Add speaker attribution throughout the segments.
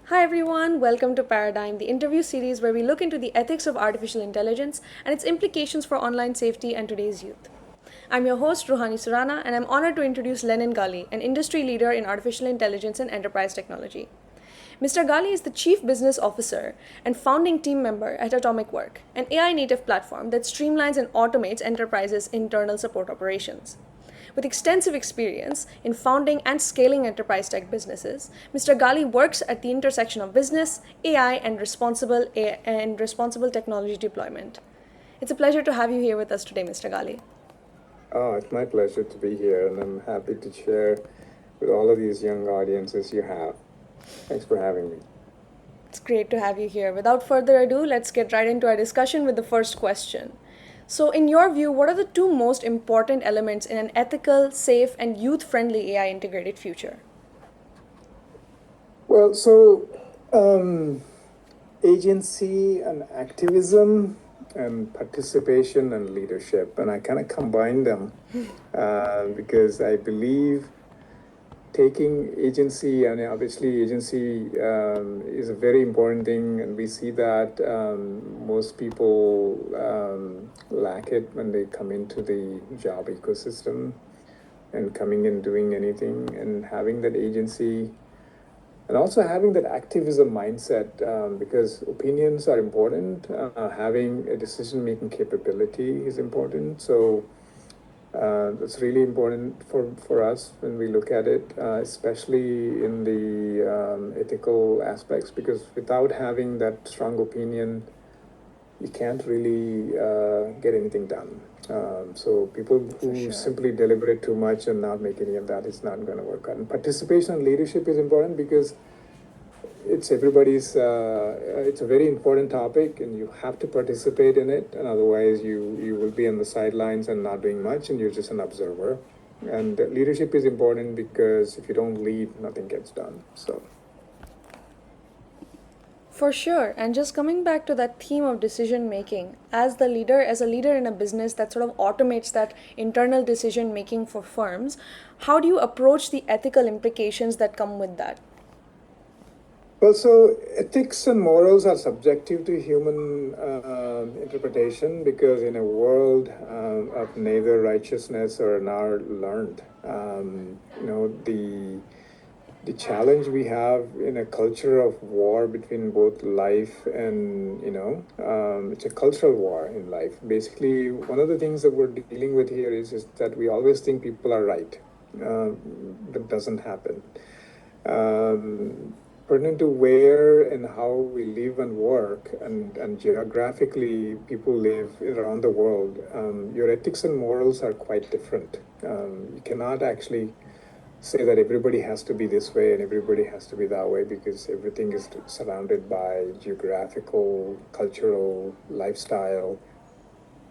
Speaker 1: Hi everyone, welcome to Paradigm, the interview series where we look into the ethics of artificial intelligence and its implications for online safety and today's youth. I'm your host, Ruhani Surana, and I'm honored to introduce Lenin Gali, an industry leader in artificial intelligence and enterprise technology. Mr. Gali is the Chief Business Officer and founding team member at Atomicwork, an AI native platform that streamlines and automates enterprises' internal support operations. With extensive experience in founding and scaling enterprise tech businesses, Mr. Gali works at the intersection of business, AI, and responsible technology deployment. It's a pleasure to have you here with us today, Mr. Gali.
Speaker 2: Oh, it's my pleasure to be here, and I'm happy to share with all of these young audiences you have. Thanks for having me.
Speaker 1: It's great to have you here. Without further ado, let's get right into our discussion with the first question. So, in your view, what are the two most important elements in an ethical, safe, and youth friendly AI integrated future?
Speaker 2: Well, agency and activism and participation and leadership, and I kind of combine them because I believe taking agency, and obviously agency is a very important thing, and we see that most people lack it when they come into the job ecosystem and coming and doing anything, and having that agency and also having that activism mindset, because opinions are important. Having a decision-making capability is important. So that's really important for us when we look at it, especially in the ethical aspects, because without having that strong opinion, you can't really get anything done. So people who simply deliberate too much and not make any of that, it's not going to work out. And participation and leadership is important because it's everybody's, it's a very important topic, and you have to participate in it, and otherwise you will be on the sidelines and not doing much, and you're just an observer. And leadership is important because if you don't lead, nothing gets done. So
Speaker 1: For sure. And just coming back to that theme of decision making, as a leader in a business that sort of automates that internal decision making for firms, how do you approach the ethical implications that come with that?
Speaker 2: well, so ethics and morals are subjective to human interpretation, because in a world of neither righteousness or nor learned, the challenge we have in a culture of war between both life and, it's a cultural war in life. Basically, one of the things that we're dealing with here is that we always think people are right. That doesn't happen. Pertinent to where and how we live and work, and geographically people live around the world, your ethics and morals are quite different. You cannot actually say that everybody has to be this way and everybody has to be that way, because everything is surrounded by geographical, cultural, lifestyle,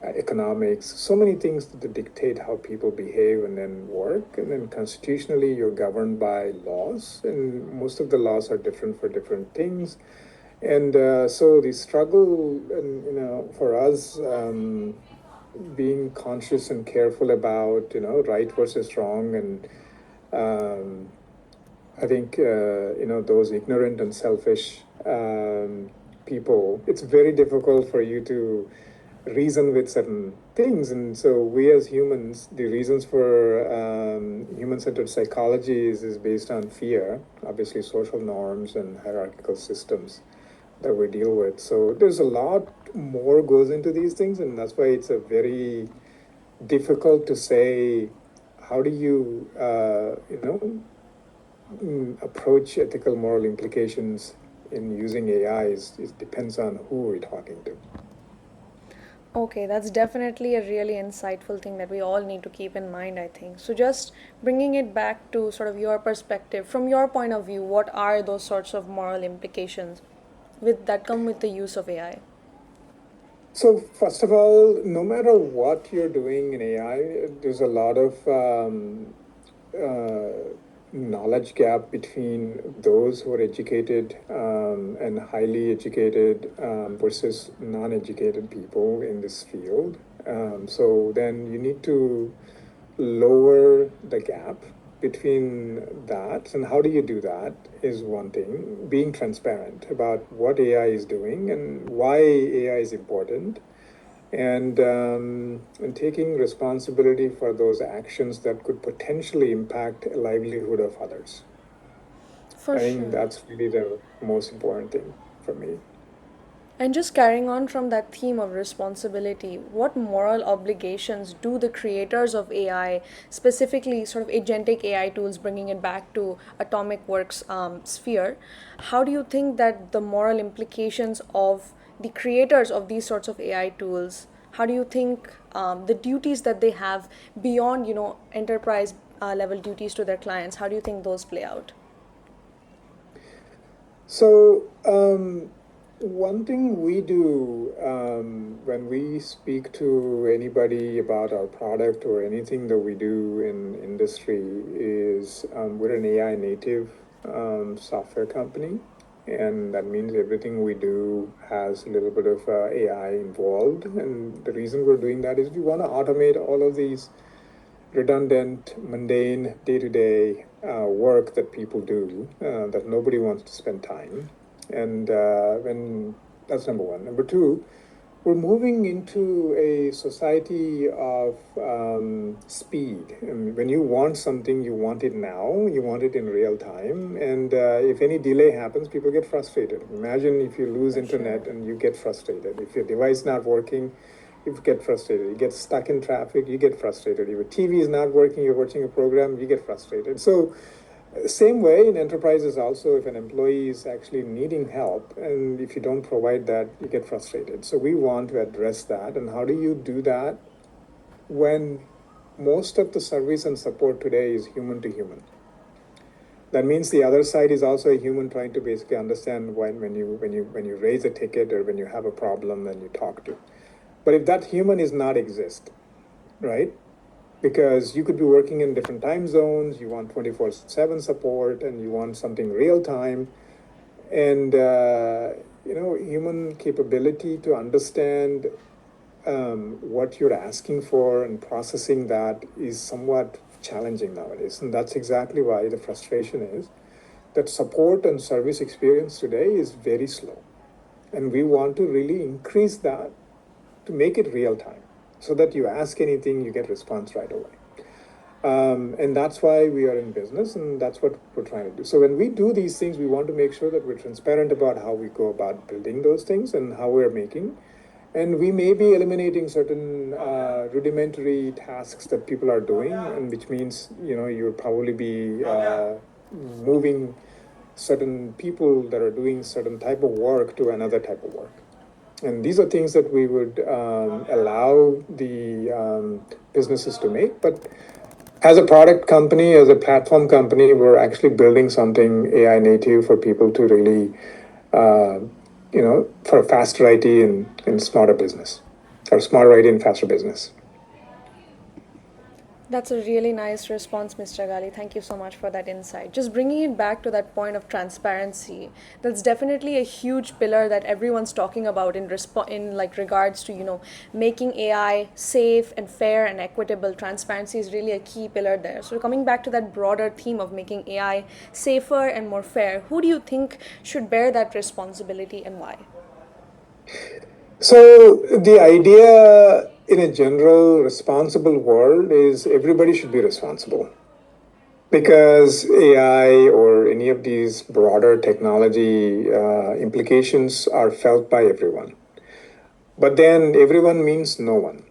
Speaker 2: economics, so many things that dictate how people behave and then work. And then constitutionally, you're governed by laws, and most of the laws are different for different things. And so the struggle, and for us, being conscious and careful about right versus wrong, and I think those ignorant and selfish people, it's very difficult for you to reason with certain things. And so we as humans, the reasons for human-centered psychology is based on fear, obviously social norms and hierarchical systems that we deal with. So there's a lot more goes into these things, and that's why it's a very difficult to say how do you approach ethical moral implications in using AI. It depends on who we're talking to.
Speaker 1: Okay, that's definitely a really insightful thing that we all need to keep in mind, I think. So, just bringing it back to sort of your perspective, from your point of view, what are those sorts of moral implications that come with the use of AI?
Speaker 2: So first of all, no matter what you're doing in AI, there's a lot of knowledge gap between those who are educated and highly educated versus non-educated people in this field. So then you need to lower the gap between that, and how do you do that is one thing. Being transparent about what AI is doing and why AI is important, and taking responsibility for those actions that could potentially impact a livelihood of others.
Speaker 1: For
Speaker 2: I think
Speaker 1: sure.
Speaker 2: that's really the most important thing for me.
Speaker 1: And just carrying on from that theme of responsibility, what moral obligations do the creators of AI, specifically sort of agentic AI tools, bringing it back to Atomicworks sphere, how do you think that the moral implications of the creators of these sorts of AI tools, how do you think the duties that they have beyond, enterprise level duties to their clients, how do you think those play out?
Speaker 2: So, one thing we do when we speak to anybody about our product or anything that we do in industry is we're an AI native software company, and that means everything we do has a little bit of AI involved. And the reason we're doing that is we want to automate all of these redundant, mundane, day-to-day work that people do that nobody wants to spend time. And when that's number one. Number two, we're moving into a society of speed. And when you want something, you want it now. You want it in real time. And if any delay happens, people get frustrated. Imagine if you lose
Speaker 1: For sure.
Speaker 2: internet and you get frustrated. If your device not working, you get frustrated. You get stuck in traffic, you get frustrated. If your TV is not working, you're watching a program, you get frustrated. So, same way in enterprises also, if an employee is actually needing help and if you don't provide that, you get frustrated. So, we want to address that. And how do you do that when most of the service and support today is human to human? That means the other side is also a human trying to basically understand when you raise a ticket or when you have a problem and you talk to. But if that human is not exist, right? Because you could be working in different time zones, you want 24/7 support, and you want something real time, and human capability to understand what you're asking for and processing that is somewhat challenging nowadays, and that's exactly why the frustration is that support and service experience today is very slow, and we want to really increase that to make it real time so that you ask anything, you get response right away. And that's why we are in business, and that's what we're trying to do. So when we do these things, we want to make sure that we're transparent about how we go about building those things and how we're making. And we may be eliminating certain rudimentary tasks that people are doing, and which means you'll probably be moving certain people that are doing certain type of work to another type of work. And these are things that we would allow the businesses to make. But as a product company, as a platform company, we're actually building something AI native for people to really, for faster IT and smarter business, or smarter IT and faster business.
Speaker 1: That's a really nice response, Mr. Gali. Thank you so much for that insight. Just bringing it back to that point of transparency, that's definitely a huge pillar that everyone's talking about in like regards to making AI safe and fair and equitable. Transparency is really a key pillar there. So coming back to that broader theme of making AI safer and more fair, who do you think should bear that responsibility and why?
Speaker 2: So the idea in a general responsible world is everybody should be responsible because AI or any of these broader technology implications are felt by everyone. But then everyone means no one,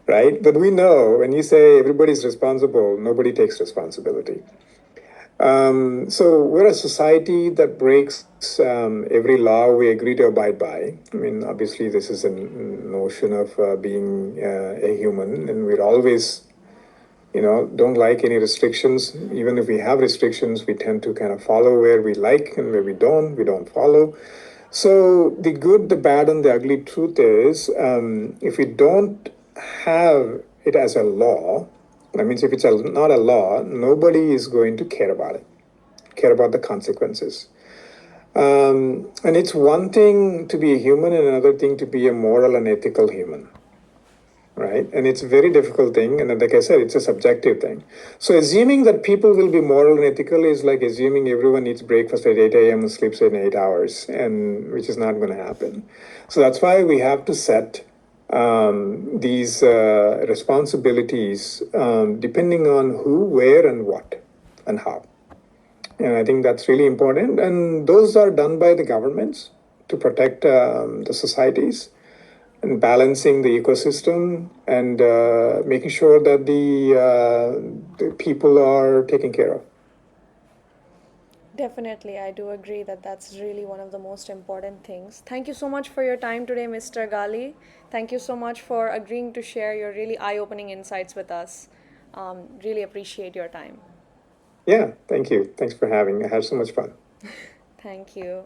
Speaker 2: right? But we know when you say everybody's responsible, nobody takes responsibility. So we're a society that breaks every law we agree to abide by. I mean, obviously, this is a notion of being a human, and we're always, don't like any restrictions. Even if we have restrictions, we tend to kind of follow where we like, and where we don't follow. So the good, the bad, and the ugly truth is, if we don't have it as a law, that means if it's not a law, nobody is going to care about the consequences. And it's one thing to be a human and another thing to be a moral and ethical human. right? And it's a very difficult thing. And like I said, it's a subjective thing. So assuming that people will be moral and ethical is like assuming everyone eats breakfast at 8 a.m. and sleeps in 8 hours, and which is not going to happen. So that's why we have to set these responsibilities depending on who, where, and what, and how. And I think that's really important. And those are done by the governments to protect the societies and balancing the ecosystem and making sure that the people are taken care of.
Speaker 1: Definitely, I do agree that that's really one of the most important things. Thank you so much for your time today, Mr. Gali. Thank you so much for agreeing to share your really eye opening insights with us. Really appreciate your time.
Speaker 2: Yeah, thank you. Thanks for having me. I had so much fun.
Speaker 1: Thank you.